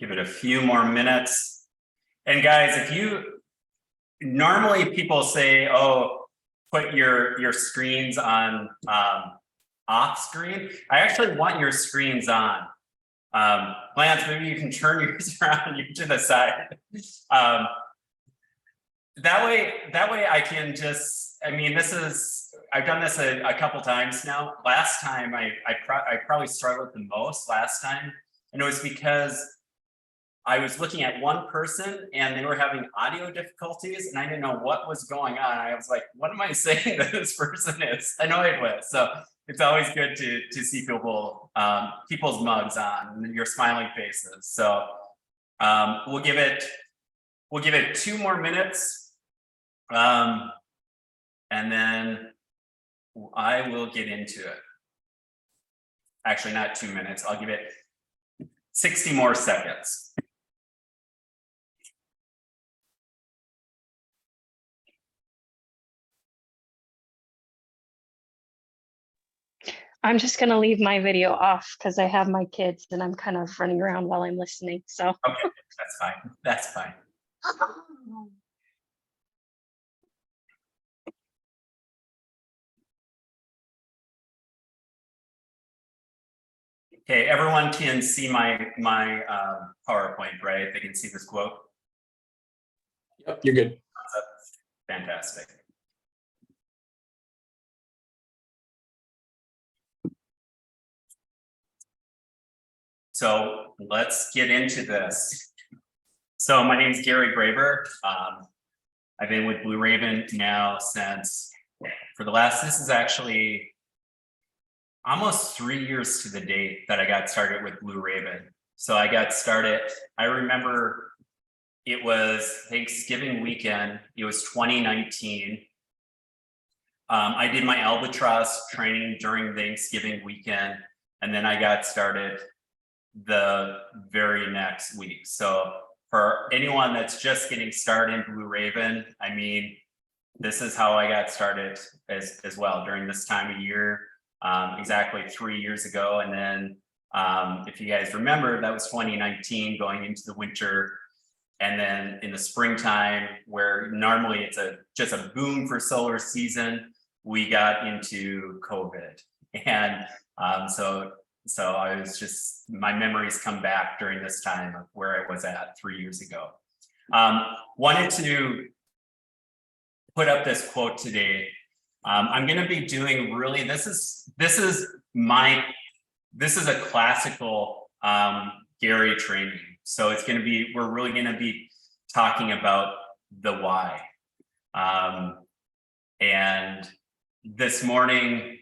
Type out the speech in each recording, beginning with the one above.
Give it a few more minutes. And guys, if you, normally people say, oh, put your screens on off screen. I actually want your screens on. Lance, maybe you can turn yours around to the side. That way I can just, I mean, I've done this a couple times now. Last time I probably struggled the most last time. And it was because I was looking at one person and they were having audio difficulties and I didn't know what was going on. I was like, what am I saying that this person is annoyed with? So it's always good to see people's mugs on, your smiling faces. So we'll give it 2 more minutes. And then I will get into it. Actually, not 2 minutes. I'll give it 60 more seconds. I'm just going to leave my video off because I have my kids and I'm kind of running around while I'm listening. So okay, that's fine. That's fine. Okay, everyone can see my PowerPoint, right? They can see this quote. Yep, you're good. Fantastic. So let's get into this. So my name is Gary Graber. I've been with Blue Raven now since, this is actually almost 3 years to the date that I got started with Blue Raven. So I got started, I remember it was Thanksgiving weekend, it was 2019. I did my Albatross training during Thanksgiving weekend, and then I got started the very next week. So for anyone that's just getting started in Blue Raven, I mean, this is how I got started as well during this time of year, exactly 3 years ago. And then if you guys remember, that was 2019 going into the winter. And then in the springtime, where normally it's just a boom for solar season, we got into COVID. And so I was just, my memories come back during this time of where I was at 3 years ago. Wanted to put up this quote today. I'm going to be doing really, this is a classical Gary training. So it's going to be, we're really going to be talking about the why. And this morning,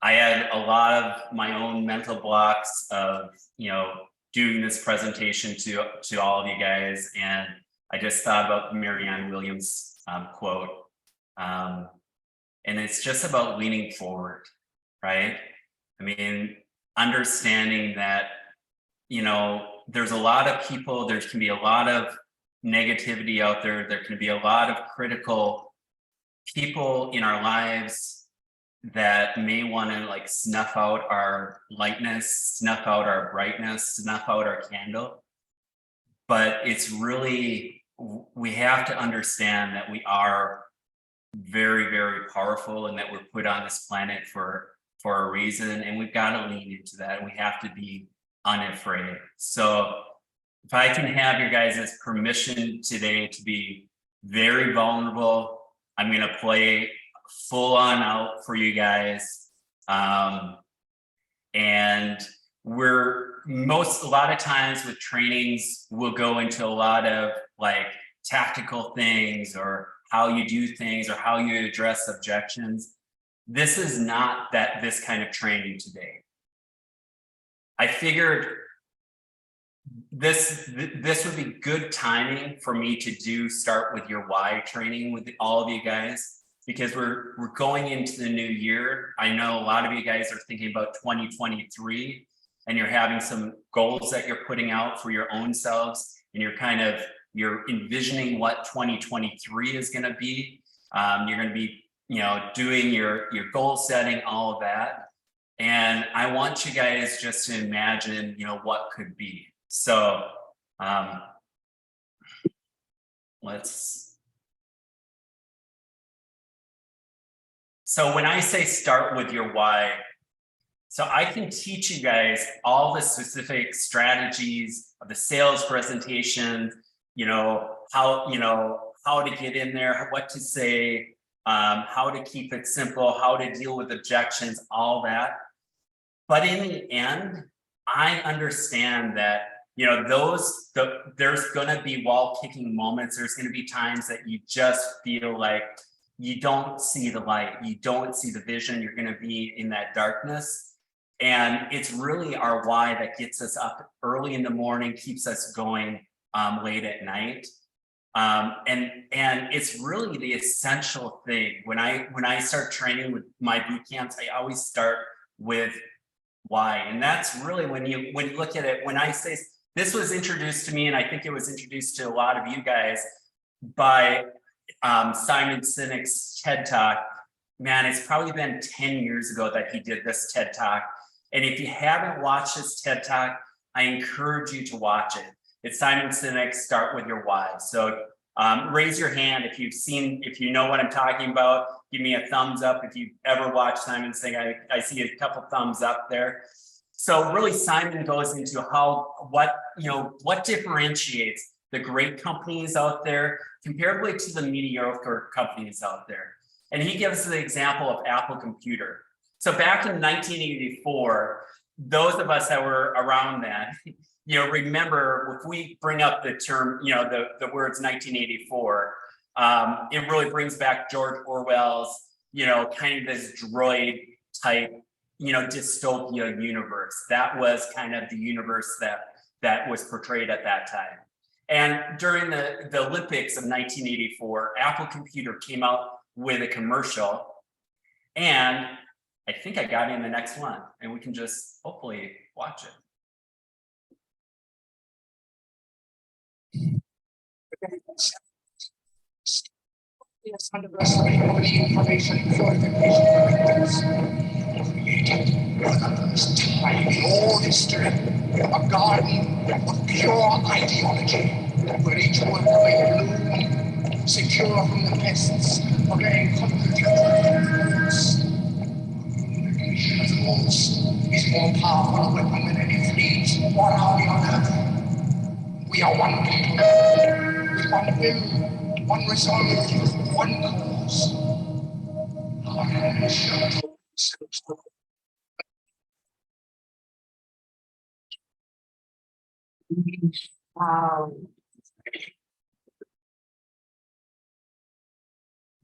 I had a lot of my own mental blocks of, doing this presentation to all of you guys. And I just thought about Marianne Williams' quote. And it's just about leaning forward, right? I mean, understanding that, there's a lot of people, there can be a lot of negativity out there. There can be a lot of critical people in our lives that may want to like snuff out our lightness, snuff out our brightness, snuff out our candle. But it's really, we have to understand that we are very, very powerful and that we're put on this planet for a reason. And we've got to lean into that. And we have to be unafraid. So if I can have your guys' permission today to be very vulnerable, I'm going to play full on out for you guys. And a lot of times with trainings, we'll go into a lot of like tactical things or how you do things or how you address objections. This is not this kind of training today. I figured this would be good timing for me to start with your why training with all of you guys, because we're going into the new year. I know a lot of you guys are thinking about 2023 and you're having some goals that you're putting out for your own selves, and you're envisioning what 2023 is going to be. You're going to be, doing your goal setting, all of that. And I want you guys just to imagine, what could be. So so when I say start with your why, so I can teach you guys all the specific strategies of the sales presentation, how to get in there, what to say, how to keep it simple, how to deal with objections, all that. But in the end, I understand that, there's gonna be wall kicking moments. There's gonna be times that you just feel like you don't see the light, you don't see the vision, you're gonna be in that darkness. And it's really our why that gets us up early in the morning, keeps us going late at night. And it's really the essential thing. When I start training with my boot camps, I always start with why. And that's really when you look at it, when I say this was introduced to me, and I think it was introduced to a lot of you guys by Simon Sinek's TED Talk. Man, it's probably been 10 years ago that he did this TED Talk. And if you haven't watched this TED Talk, I encourage you to watch it. It's Simon Sinek, Start With Your Why. So raise your hand if you know what I'm talking about. Give me a thumbs up if you've ever watched Simon Sinek. I see a couple thumbs up there. So really Simon goes into what differentiates the great companies out there comparably to the mediocre companies out there. And he gives the example of Apple Computer. So back in 1984, those of us that were around then, remember if we bring up the term, the words 1984, it really brings back George Orwell's, kind of this droid type, dystopia universe. That was kind of the universe that was portrayed at that time. And during the Olympics of 1984, Apple Computer came out with a commercial, and I think I got in the next one, and we can just hopefully watch it. Yes, underestimate all the information fortification directors created for the first time in all history a garden of pure ideology where each one may bloom, secure from the pests of their incompetent roots. Communication, of course, is more powerful a weapon than any fleet or army on earth. We are one people with one will, one resolve, one cause. Our nation.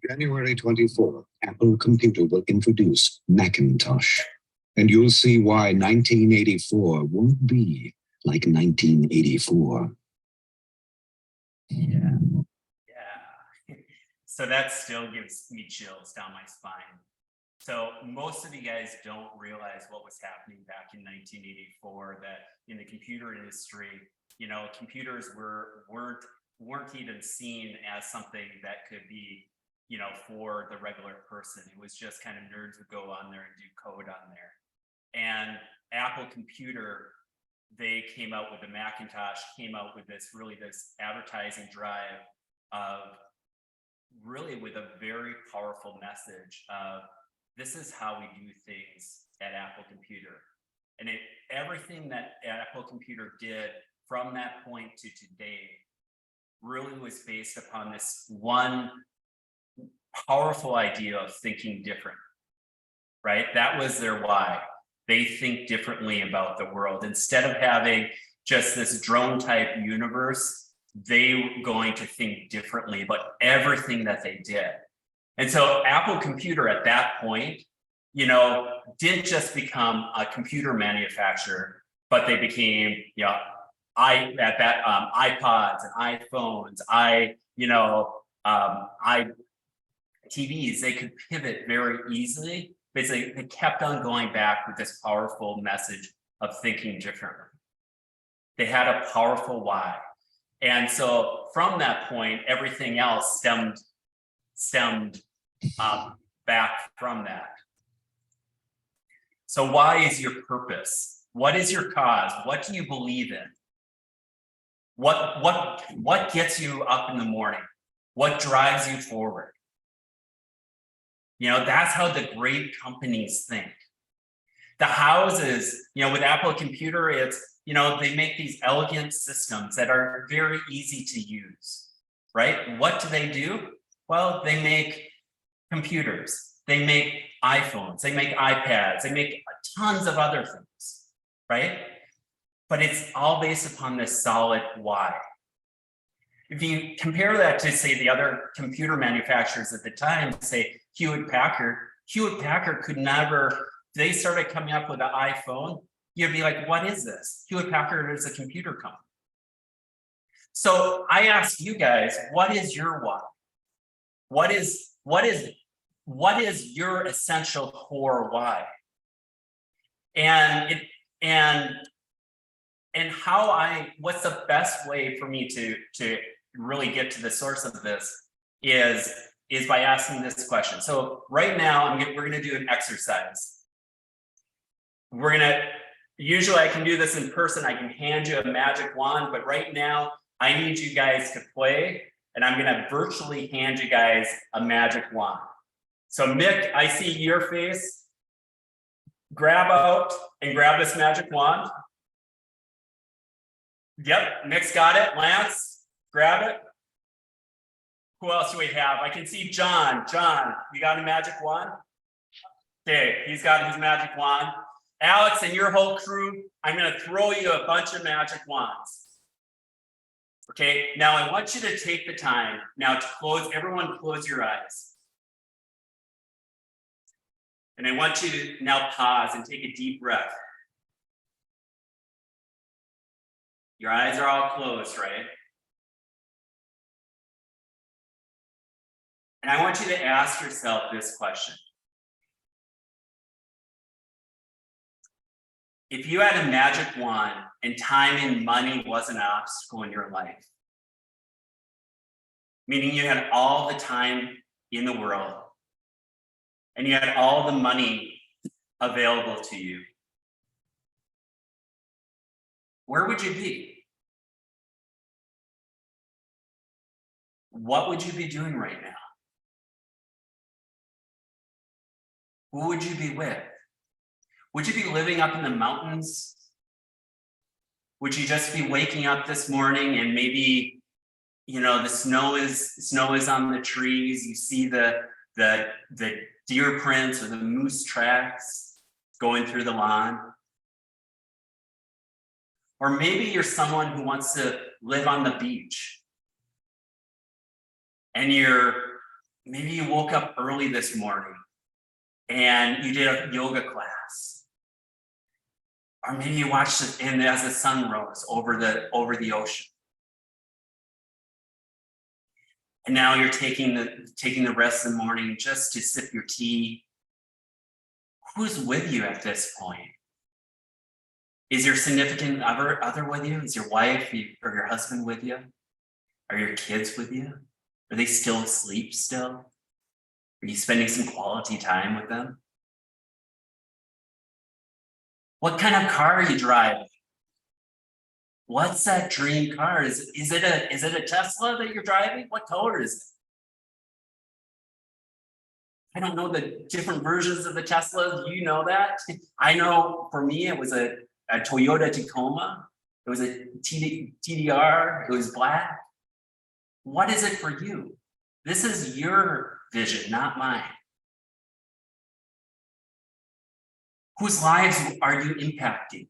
January 24, Apple Computer will introduce Macintosh, and you'll see why 1984 won't be like 1984. Yeah. So that still gives me chills down my spine. So most of you guys don't realize what was happening back in 1984, that in the computer industry, computers weren't even seen as something that could be, for the regular person. It was just kind of nerds would go on there and do code on there. And Apple Computer, they came out with the Macintosh, came out with this advertising drive of really with a very powerful message of this is how we do things at Apple Computer. And everything that Apple Computer did from that point to today really was based upon this one powerful idea of thinking different, right? That was their why. They think differently about the world. Instead of having just this drone type universe, they were going to think differently about everything that they did. And so Apple Computer at that point, didn't just become a computer manufacturer, but they became, iPods and iPhones, TVs. They could pivot very easily. Basically, they kept on going back with this powerful message of thinking differently. They had a powerful why. And so from that point, everything else stemmed back from that. So why is your purpose? What is your cause? What do you believe in? What gets you up in the morning? What drives you forward? You know, that's how the great companies think. The houses, you know, with Apple Computer, it's, you know, they make these elegant systems that are very easy to use, right? What do? Well, they make computers, they make iPhones, they make iPads, they make tons of other things, right? But it's all based upon this solid why. If you compare that to, say, the other computer manufacturers at the time, say Hewlett Packard could never, they started coming up with the iPhone, you'd be like, what is this? Hewlett Packard is a computer company. So I ask you guys, what is your why? What is your essential core why? And what's the best way for me to really get to the source of this is by asking this question. So right now we're gonna do an exercise. Usually I can do this in person, I can hand you a magic wand, but right now I need you guys to play, and I'm gonna virtually hand you guys a magic wand. So Mick, I see your face. Grab out and grab this magic wand. Yep, Mick's got it. Lance, grab it. Who else do we have? I can see John. John, you got a magic wand? Okay, he's got his magic wand. Alex and your whole crew, I'm gonna throw you a bunch of magic wands. Okay, now I want you to take the time now to everyone close your eyes. And I want you to now pause and take a deep breath. Your eyes are all closed, right? And I want you to ask yourself this question. If you had a magic wand and time and money wasn't an obstacle in your life, meaning you had all the time in the world and you had all the money available to you, where would you be? What would you be doing right now? Who would you be with? Would you be living up in the mountains? Would you just be waking up this morning and maybe, you know, the snow is on the trees, you see the deer prints or the moose tracks going through the lawn? Or maybe you're someone who wants to live on the beach and maybe you woke up early this morning and you did a yoga class. Or maybe you watched it and as the sun rose over the ocean. And now you're taking the rest of the morning just to sip your tea. Who's with you at this point? Is your significant other with you? Is your wife or your husband with you? Are your kids with you? Are they still asleep still? Are you spending some quality time with them? What kind of car are you driving? What's that dream car? Is it a Tesla that you're driving? What color is it? I don't know the different versions of the Tesla. Do you know that? I know for me, it was a Toyota Tacoma. It was a TDR. It was black. What is it for you? This is your vision, not mine. Whose lives are you impacting?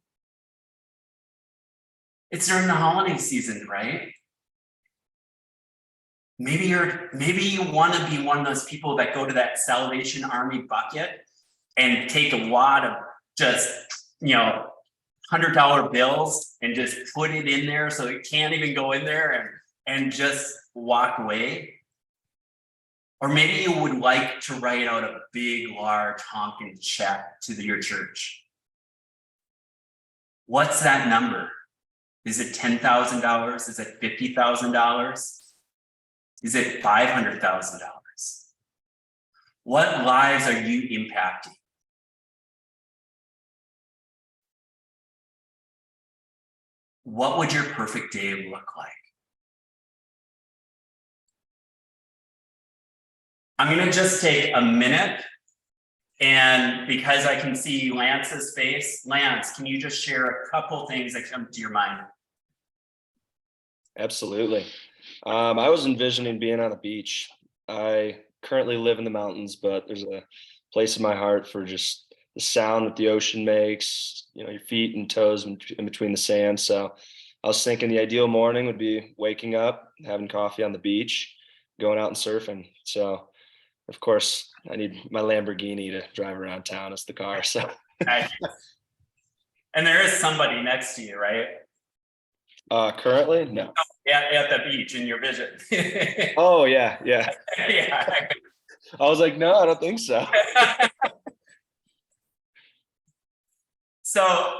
It's during the holiday season, right? Maybe you want to be one of those people that go to that Salvation Army bucket and take a wad of just, $100 bills and just put it in there so it can't even go in there and just walk away. Or maybe you would like to write out a big, large honking check to your church. What's that number? Is it $10,000? Is it $50,000? Is it $500,000? What lives are you impacting? what would your perfect day look like? I'm gonna just take a minute, and because I can see Lance's face, Lance, can you just share a couple things that come to your mind? Absolutely. I was envisioning being on a beach. I currently live in the mountains, but there's a place in my heart for just the sound that the ocean makes, you know, your feet and toes in between the sand. So I was thinking the ideal morning would be waking up, having coffee on the beach, going out and surfing. So of course I need my Lamborghini to drive around town as the car. So Nice. And there is somebody next to you, right? currently, no. Yeah, at the beach in your vision. Oh yeah, yeah. Yeah. I was like, no, I don't think so. So,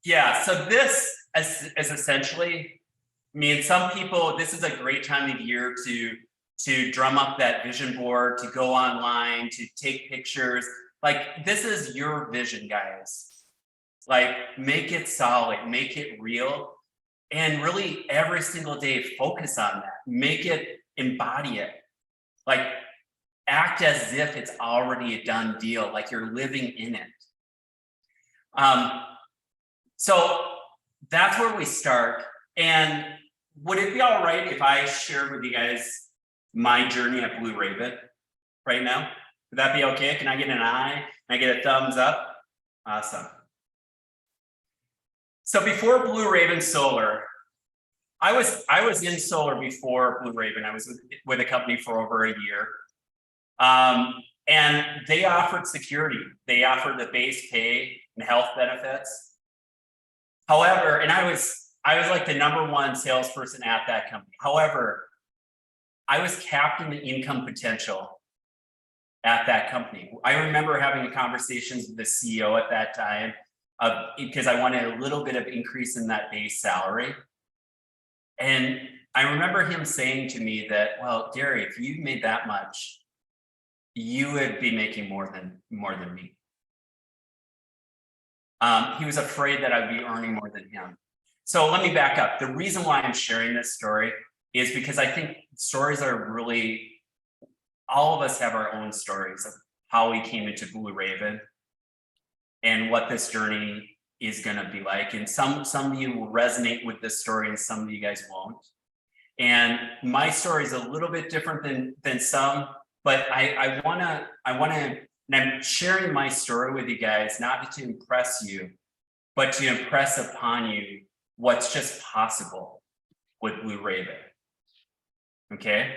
yeah, so this is essentially, I mean, some people, this is a great time of year to drum up that vision board, to go online, to take pictures. Like, this is your vision, guys. Like, make it solid, make it real, and really every single day focus on that. Make it, embody it. Like, act as if it's already a done deal, like you're living in it. So that's where we start. And would it be all right if I shared with you guys my journey at Blue Raven right now? Would that be okay? Can I get an eye? Can I get a thumbs up? Awesome. So before Blue Raven Solar, I was in solar before Blue Raven. I was with a company for over a year. And they offered security. They offered the base pay and health benefits. However, and I was like the #1 salesperson at that company. However, I was capped in the income potential at that company. I remember having conversations with the CEO at that time because I wanted a little bit of increase in that base salary. And I remember him saying to me that, well, Gary, if you made that much, you would be making more than me. He was afraid that I'd be earning more than him. So let me back up. The reason why I'm sharing this story is because I think stories are really, all of us have our own stories of how we came into Blue Raven and what this journey is going to be like. And some of you will resonate with this story and some of you guys won't. And my story is a little bit different than some, but I wanna, and I'm sharing my story with you guys, not to impress you, but to impress upon you what's just possible with Blue Raven. Okay.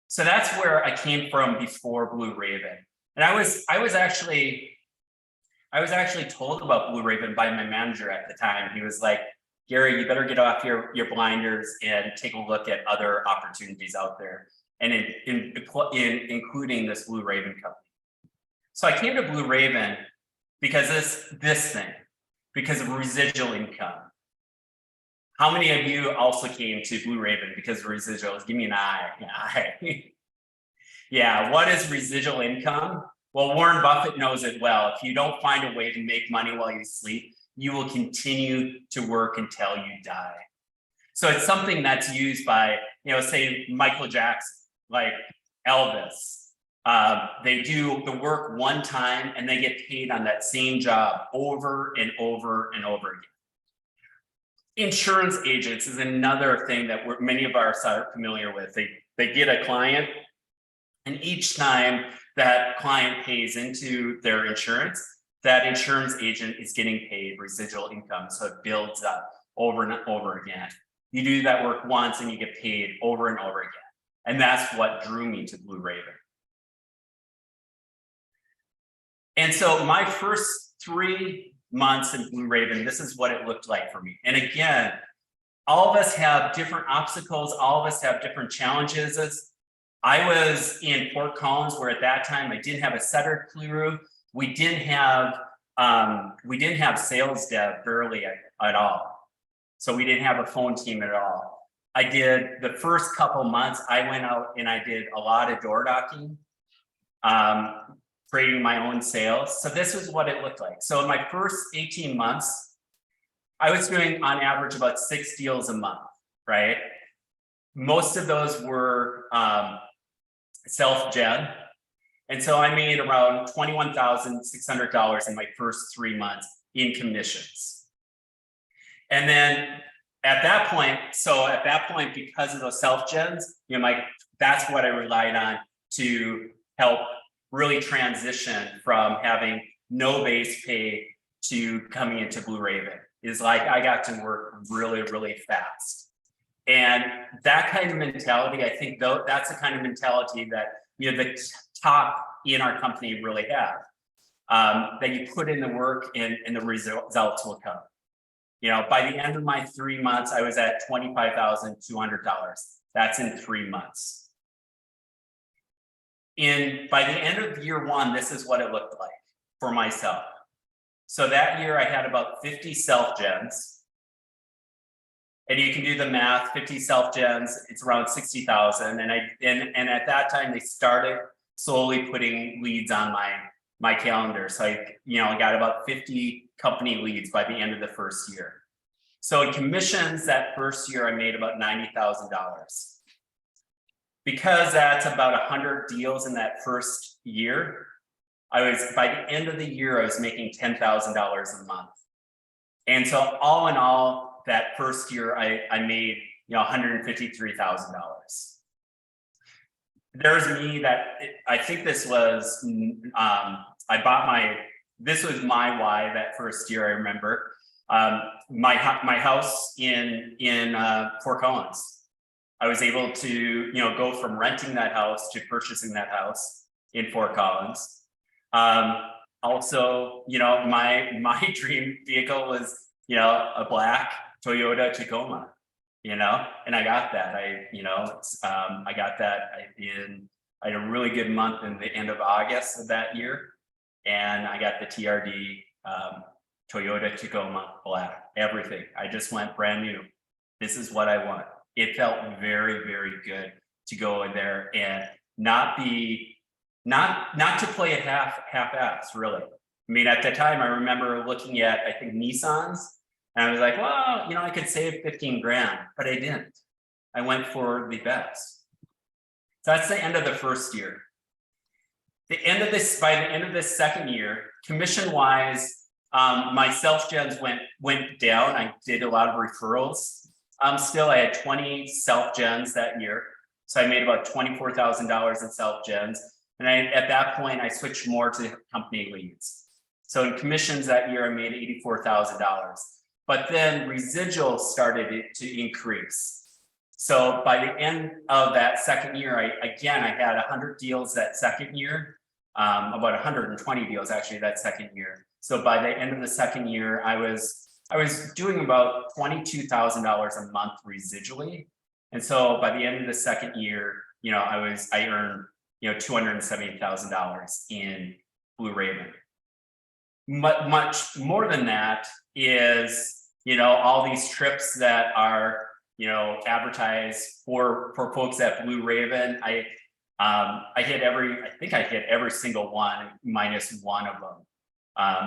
So that's where I came from before Blue Raven. And I was actually told about Blue Raven by my manager at the time. He was like, Gary, you better get off your blinders and take a look at other opportunities out there, and including this Blue Raven company. So I came to Blue Raven because this thing, because of residual income. How many of you also came to Blue Raven because of residuals? Give me an eye. Yeah, what is residual income? Well, Warren Buffett knows it well. If you don't find a way to make money while you sleep, you will continue to work until you die. So it's something that's used by, say Michael Jackson, like Elvis. They do the work one time and they get paid on that same job over and over and over again. Insurance agents is another thing that many of us are familiar with. They get a client, and each time that client pays into their insurance, that insurance agent is getting paid residual income. So it builds up over and over again. You do that work once and you get paid over and over again. And that's what drew me to Blue Raven. And so my first 3 months in Blue Raven, this is what it looked like for me. And again, all of us have different obstacles. All of us have different challenges. I was in Fort Collins, where at that time I didn't have a setter crew. We didn't have sales dev barely at all. So we didn't have a phone team at all. I did the first couple months, I went out and I did a lot of door knocking, creating my own sales. So this was what it looked like. So in my first 18 months, I was doing on average about 6 deals a month, right? Most of those were self-gen. And so I made around $21,600 in my first 3 months in commissions. And then at that point, because of those self-gens, that's what I relied on to help really transition from having no base pay to coming into Blue Raven. Is like I got to work really, really fast. And that kind of mentality, I think though, that's the kind of mentality that the top in our company really have. That you put in the work and the results will come. By the end of my 3 months, I was at $25,200. That's in 3 months. By the end of year 1, this is what it looked like for myself. So that year I had about 50 self-gens. And you can do the math, 50 self-gens, it's around 60,000. And at that time they started slowly putting leads on my calendar. So I got about 50 company leads by the end of the first year. So in commissions that first year, I made about $90,000. Because that's about 100 deals in that first year, by the end of the year, I was making $10,000 a month. And so all in all, that first year, I made $153,000. There's me I think this was, this was my why that first year, I remember. My house in Fort Collins. I was able to, go from renting that house to purchasing that house in Fort Collins. Also, my dream vehicle was, a black Toyota Tacoma, and I got that. I got that I had a really good month in the end of August of that year. And I got the TRD Toyota Tacoma black, everything. I just went brand new. This is what I want. It felt very, very good to go in there and not to play it half-ass, really. I mean, at the time, I remember looking at, I think, Nissans, and I was like, well, I could save 15 grand, but I didn't. I went for the best. So that's the end of the first year. By the end of this second year, commission-wise, my self-gens went down. I did a lot of referrals. Still, I had 20 self-gens that year. So I made about $24,000 in self-gens. And at that point, I switched more to company leads. So in commissions that year, I made $84,000. But then residuals started to increase. So by the end of that second year, I had 100 deals that second year, about 120 deals actually that second year. So by the end of the second year, I was doing about $22,000 a month residually. And so by the end of the second year, I earned, $270,000 in Blue Raven. Much more than that is, all these trips that are, advertised for folks at Blue Raven. I hit every single one minus one of them.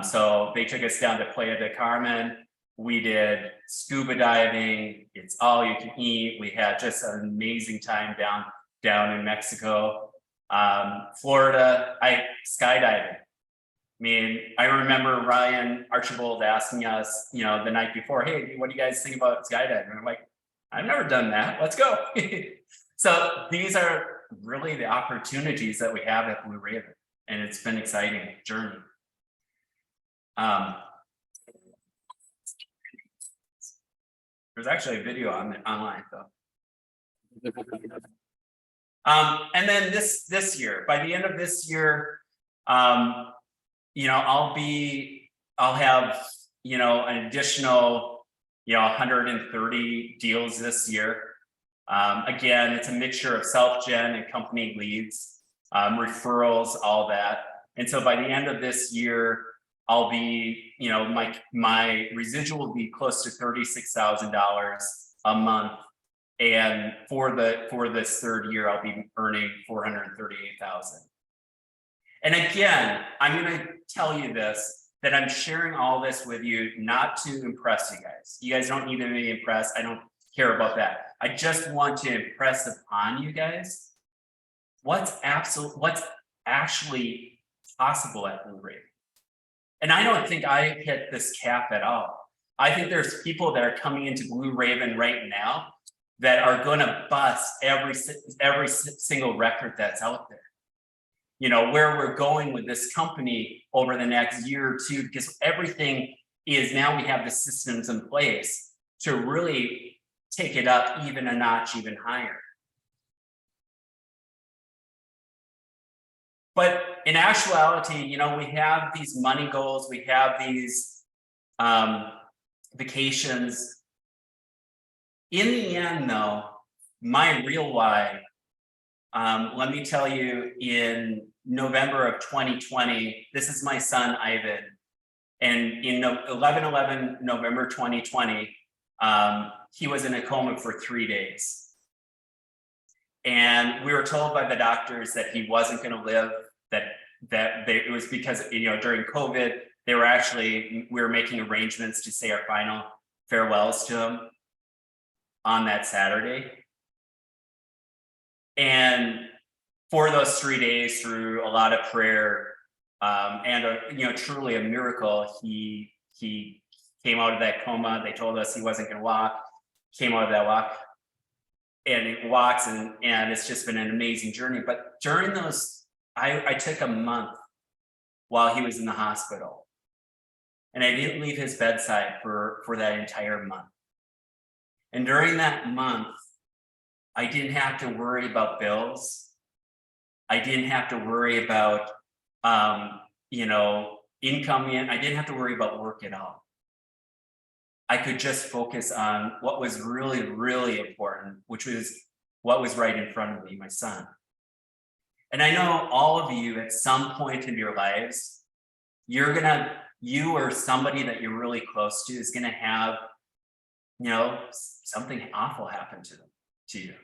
So they took us down to Playa del Carmen. We did scuba diving. It's all you can eat. We had just an amazing time down in Mexico. Florida, skydiving. I mean, I remember Ryan Archibald asking us, the night before, hey, what do you guys think about skydiving? And I'm like, I've never done that. Let's go. So these are really the opportunities that we have at Blue Raven, and it's been an exciting journey. There's actually a video online though. And then this year, by the end of this year, I'll have, an additional, 130 deals this year. Again, it's a mixture of self-gen and company leads, referrals, all that. And so by the end of this year, I'll be, my residual will be close to $36,000 a month. And for this third year, I'll be earning $438,000. And again, I'm going to tell you this, that I'm sharing all this with you, not to impress you guys. You guys don't need to be impressed. I don't care about that. I just want to impress upon you guys what's actually possible at Blue Raven. And I don't think I hit this cap at all. I think there's people that are coming into Blue Raven right now that are going to bust every single record that's out there. You know, where we're going with this company over the next year or two, because everything is now we have the systems in place to really take it up even a notch, even higher. But in actuality, you know, we have these money goals, we have these vacations. In the end, though, my real why, let me tell you, in November of 2020, this is my son, Ivan. And in 11/11, November 2020, he was in a coma for 3 days. And we were told by the doctors that he wasn't going to live, it was because, you know, during COVID, we were making arrangements to say our final farewells to him on that Saturday. And for those 3 days, through a lot of prayer and you know, truly a miracle, he came out of that coma. They told us he wasn't going to walk, came out of that walk, and he walks, and it's just been an amazing journey. But during those, I took a month while he was in the hospital, and I didn't leave his bedside for that entire month. And during that month, I didn't have to worry about bills. I didn't have to worry about, you know, income in. I didn't have to worry about work at all. I could just focus on what was really, really important, which was what was right in front of me, my son. And I know all of you at some point in your lives, you or somebody that you're really close to is gonna have, you know, something awful happen to you.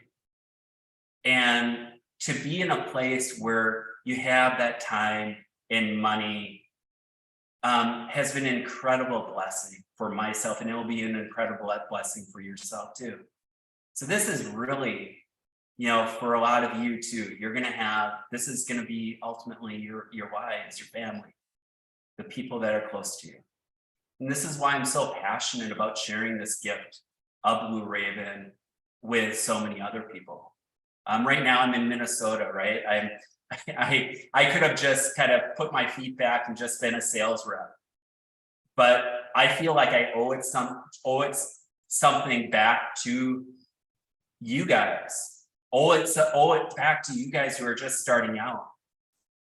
And to be in a place where you have that time and money has been an incredible blessing for myself, and it will be an incredible blessing for yourself too. So this is really, you know, for a lot of you too, this is going to be ultimately your why is your family, the people that are close to you. And this is why I'm so passionate about sharing this gift of Blue Raven with so many other people. Right now I'm in Minnesota, right? I could have just kind of put my feet back and just been a sales rep, but I feel like I owe it something back to you guys. Owe it back to you guys who are just starting out,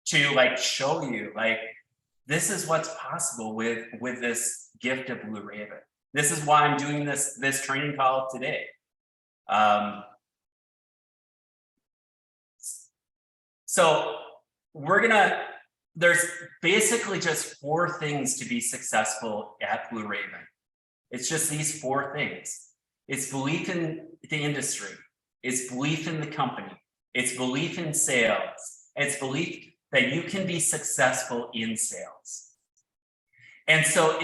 to like show you like this is what's possible with this gift of Blue Raven. This is why I'm doing this training call today. So there's basically just 4 things to be successful at Blue Raven. It's just these 4 things. It's belief in the industry. It's belief in the company. It's belief in sales. It's belief that you can be successful in sales. And so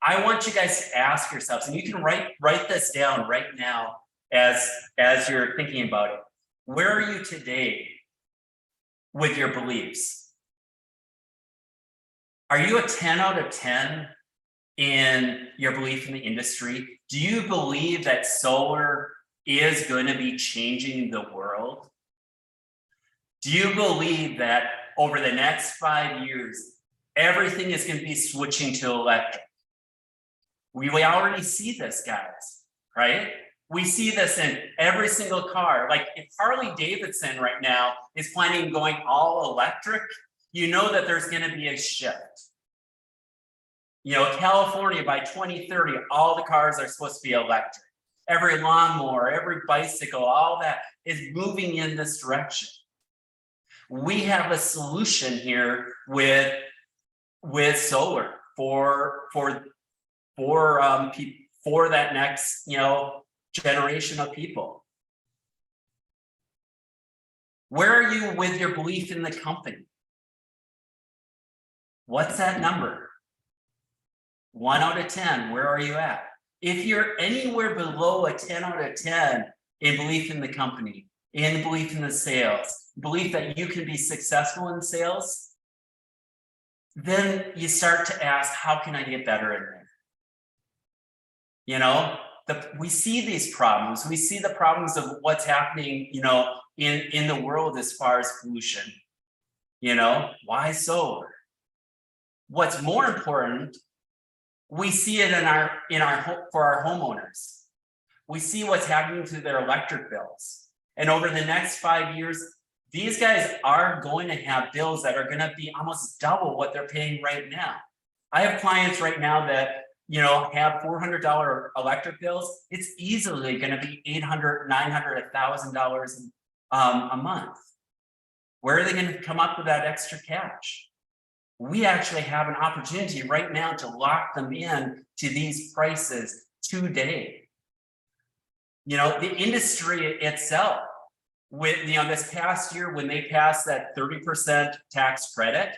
I want you guys to ask yourselves, and you can write this down right now as you're thinking about it. Where are you today with your beliefs? Are you a 10 out of 10 in your belief in the industry? Do you believe that solar is going to be changing the world? Do you believe that over the next 5 years, everything is going to be switching to electric? We already see this, guys, right? We see this in every single car. Like if Harley Davidson right now is planning on going all electric, you know that there's going to be a shift. You know, California by 2030, all the cars are supposed to be electric. Every lawnmower, every bicycle, all that is moving in this direction. We have a solution here with solar for that next, you know, generation of people. Where are you with your belief in the company? What's that number? 1 out of 10, where are you at? If you're anywhere below a 10 out of 10 in belief in the company, in belief in the sales, belief that you can be successful in sales, then you start to ask, how can I get better in there? You know, we see these problems. We see the problems of what's happening, you know, in the world as far as pollution. You know, why solar? What's more important, we see it for our homeowners. We see what's happening to their electric bills. And over the next 5 years, these guys are going to have bills that are going to be almost double what they're paying right now. I have clients right now that, you know, have $400 electric bills. It's easily going to be $800, $900, $1,000 a month. Where are they going to come up with that extra cash? We actually have an opportunity right now to lock them in to these prices today. You know, the industry itself, with, you know, this past year when they passed that 30% tax credit,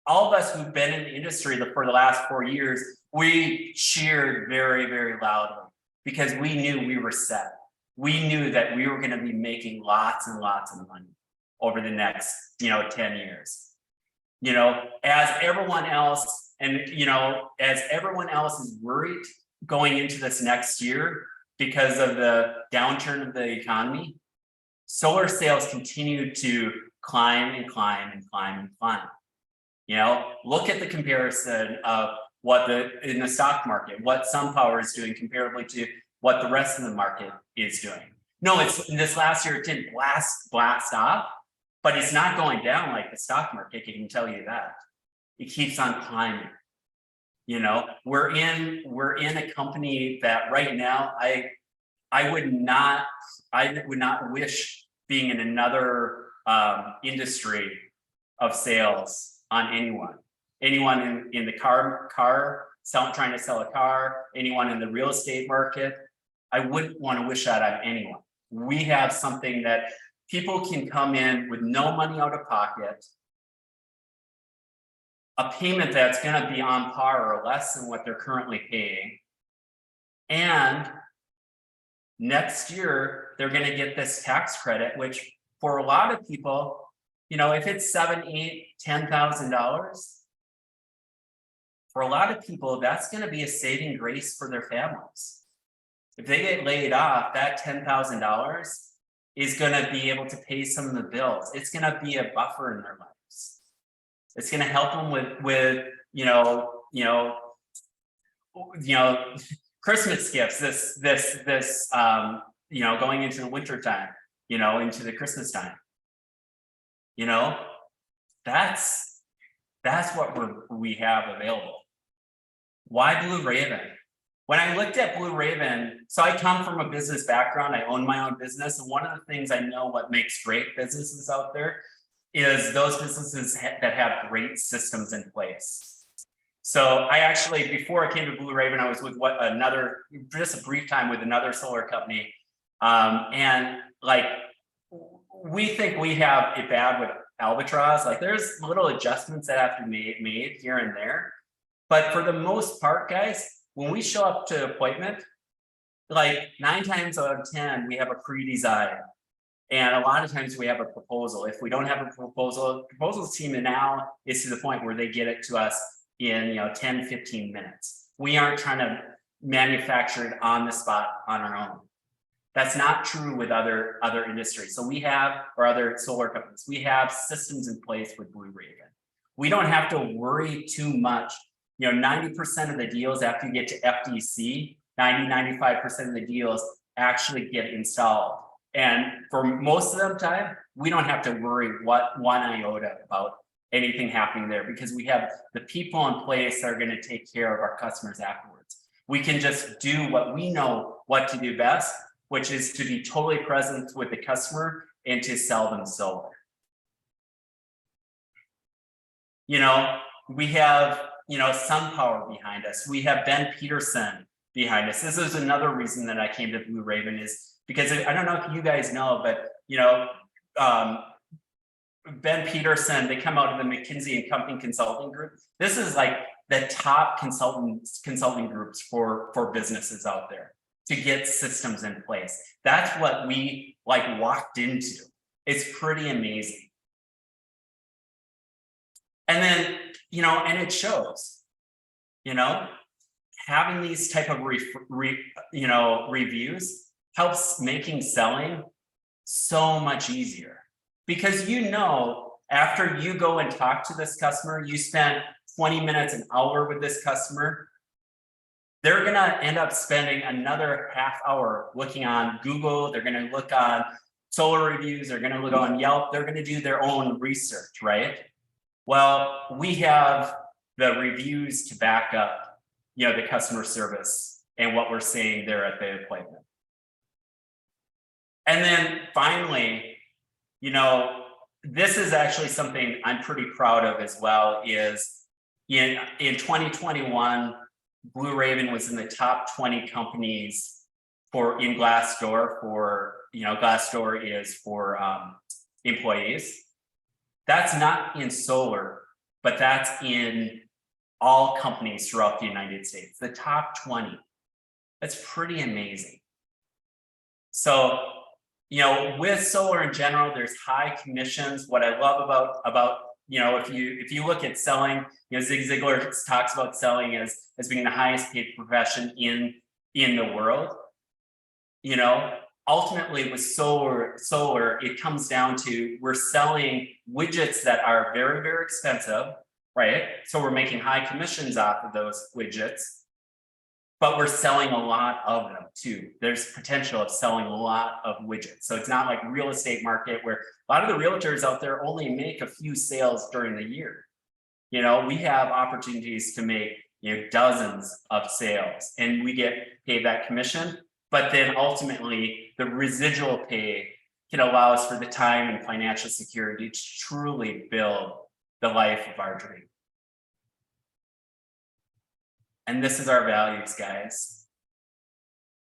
all of us who've been in the industry for the last 4 years, we cheered very, very loudly because we knew we were set. We knew that we were going to be making lots and lots of money over the next, you know, 10 years. You know, as everyone else, and, you know, as everyone else is worried going into this next year because of the downturn of the economy, solar sales continue to climb and climb and climb and climb. You know, look at the comparison of what in the stock market, what SunPower is doing comparably to what the rest of the market is doing. No, it's this last year it didn't blast off, but it's not going down like the stock market. I can tell you that. It keeps on climbing. You know, we're in a company that right now I would not wish being in another industry of sales on anyone in the car trying to sell a car, anyone in the real estate market. I wouldn't want to wish that on anyone. We have something that people can come in with no money out of pocket, a payment that's going to be on par or less than what they're currently paying, and next year they're going to get this tax credit, which for a lot of people, you know, if it's $7,000, $8,000, $10,000, for a lot of people, that's going to be a saving grace for their families. If they get laid off, that $10,000 is going to be able to pay some of the bills. It's going to be a buffer in their lives. It's going to help them with Christmas gifts. This you know, going into the winter time, you know, into the Christmas time. You know, that's what we have available. Why Blue Raven? When I looked at Blue Raven, so I come from a business background, I own my own business. And one of the things I know what makes great businesses out there is those businesses that have great systems in place. So I actually, before I came to Blue Raven, I was with just a brief time with another solar company. And like, we think we have it bad with Albatross. Like there's little adjustments that have to be made here and there. But for the most part, guys, when we show up to appointment, like 9 times out of 10, we have a pre-design. And a lot of times we have a proposal. If we don't have a proposal, proposals team now is to the point where they get it to us in 10, 15 minutes. We aren't trying to manufacture it on the spot on our own. That's not true with other industries. So we have, or other solar companies, we have systems in place with Blue Raven. We don't have to worry too much. 90% of the deals after you get to FDC, 95% of the deals actually get installed. And for most of the time, we don't have to worry one iota about anything happening there because we have the people in place that are going to take care of our customers afterwards. We can just do what we know what to do best, which is to be totally present with the customer and to sell them solar. We have SunPower behind us. We have Ben Peterson behind us. This is another reason that I came to Blue Raven is because I don't know if you guys know, but Ben Peterson, they come out of the McKinsey & Company Consulting Group. This is like the top consulting groups for businesses out there to get systems in place. That's what we like walked into. It's pretty amazing. And then, you know, and it shows, you know, having these type of reviews helps making selling so much easier, because you know, after you go and talk to this customer, you spent 20 minutes, an hour with this customer, they're gonna end up spending another half hour looking on Google, they're gonna look on solar reviews, they're gonna look on Yelp, they're gonna do their own research, right? Well, we have the reviews to back up, you know, the customer service and what we're saying there at the appointment. And then finally, you know, this is actually something I'm pretty proud of as well, is in 2021, Blue Raven was in the top 20 companies in Glassdoor for, you know, Glassdoor is for employees. That's not in solar, but that's in all companies throughout the United States, the top 20. That's pretty amazing. So, you know, with solar in general, there's high commissions. What I love about you know, if you look at selling, you know, Zig Ziglar talks about selling as being the highest paid profession in the world. You know, ultimately with solar, it comes down to we're selling widgets that are very, very expensive, right? So we're making high commissions off of those widgets, but we're selling a lot of them too. There's potential of selling a lot of widgets. So it's not like real estate market where a lot of the realtors out there only make a few sales during the year. You know, we have opportunities to make, you know, dozens of sales and we get paid that commission, but then ultimately the residual pay can allow us for the time and financial security to truly build the life of our dream. And this is our values, guys.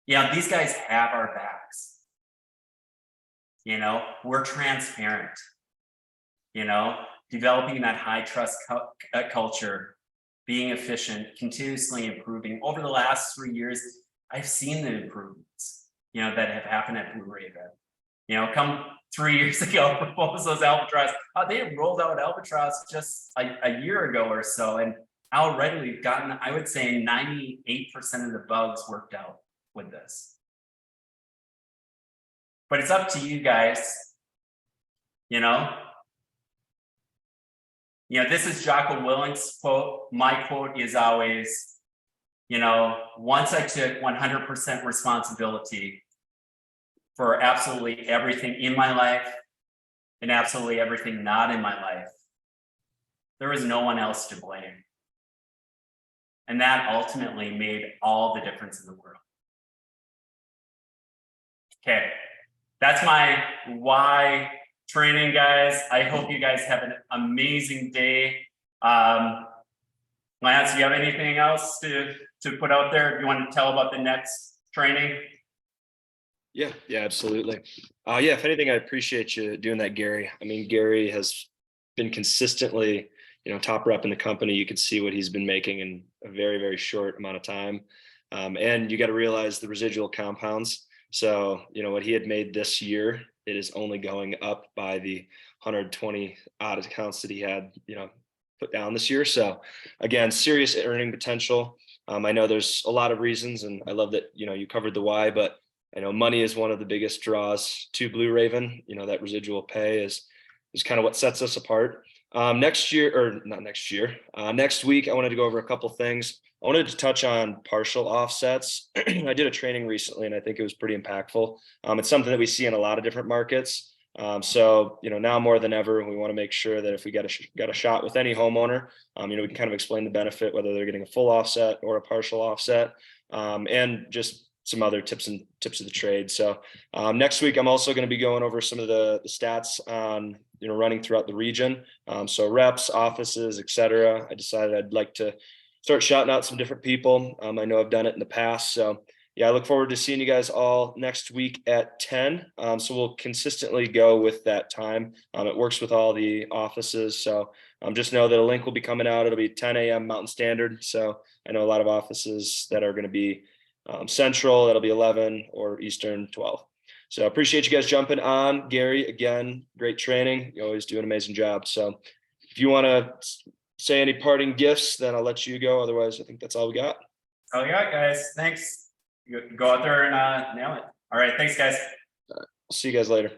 Yeah, these guys have our backs. You know, we're transparent. You know, developing that high trust culture, being efficient, continuously improving. Over the last 3 years, I've seen the improvements, you know, that have happened at Blue Raven. You know, come 3 years ago, proposals Albatross, they had rolled out Albatross just a year ago or so, and already we've gotten, I would say 98% of the bugs worked out with this. But it's up to you guys, you know. You know, this is Jocko Willink's quote. My quote is always, you know, once I took 100% responsibility for absolutely everything in my life and absolutely everything not in my life, there was no one else to blame. And that ultimately made all the difference in the world. Okay, that's my why training, guys. I hope you guys have an amazing day. Lance, do you have anything else to put out there? Do you want to tell about the next training? Yeah, absolutely. Yeah, if anything, I appreciate you doing that, Gary. I mean, Gary has been consistently, you know, top rep in the company. You can see what he's been making in a very, very short amount of time. And you got to realize the residual compounds. So, you know, what he had made this year, it is only going up by the 120 odd accounts that he had, you know, put down this year. So again, serious earning potential. I know there's a lot of reasons, and I love that, you know, you covered the why, but I know money is one of the biggest draws to Blue Raven. You know, that residual pay is kind of what sets us apart. Next week, I wanted to go over a couple things. I wanted to touch on partial offsets. I did a training recently, and I think it was pretty impactful. It's something that we see in a lot of different markets. So, you know, now more than ever, we want to make sure that if we got a shot with any homeowner, you know, we can kind of explain the benefit, whether they're getting a full offset or a partial offset, and just some other tips of the trade. So next week, I'm also going to be going over some of the stats on, you know, running throughout the region. So reps, offices, etc. I decided I'd like to start shouting out some different people. I know I've done it in the past. So yeah, I look forward to seeing you guys all next week at 10. So we'll consistently go with that time. It works with all the offices. So just know that a link will be coming out. It'll be 10 a.m. Mountain Standard. So I know a lot of offices that are going to be Central. That'll be 11 or Eastern 12. So I appreciate you guys jumping on. Gary, again, great training. You always do an amazing job. So if you want to say any parting gifts, then I'll let you go. Otherwise, I think that's all we got. Oh, yeah, guys, thanks. Go out there and nail it. All right, thanks, guys. See you guys later.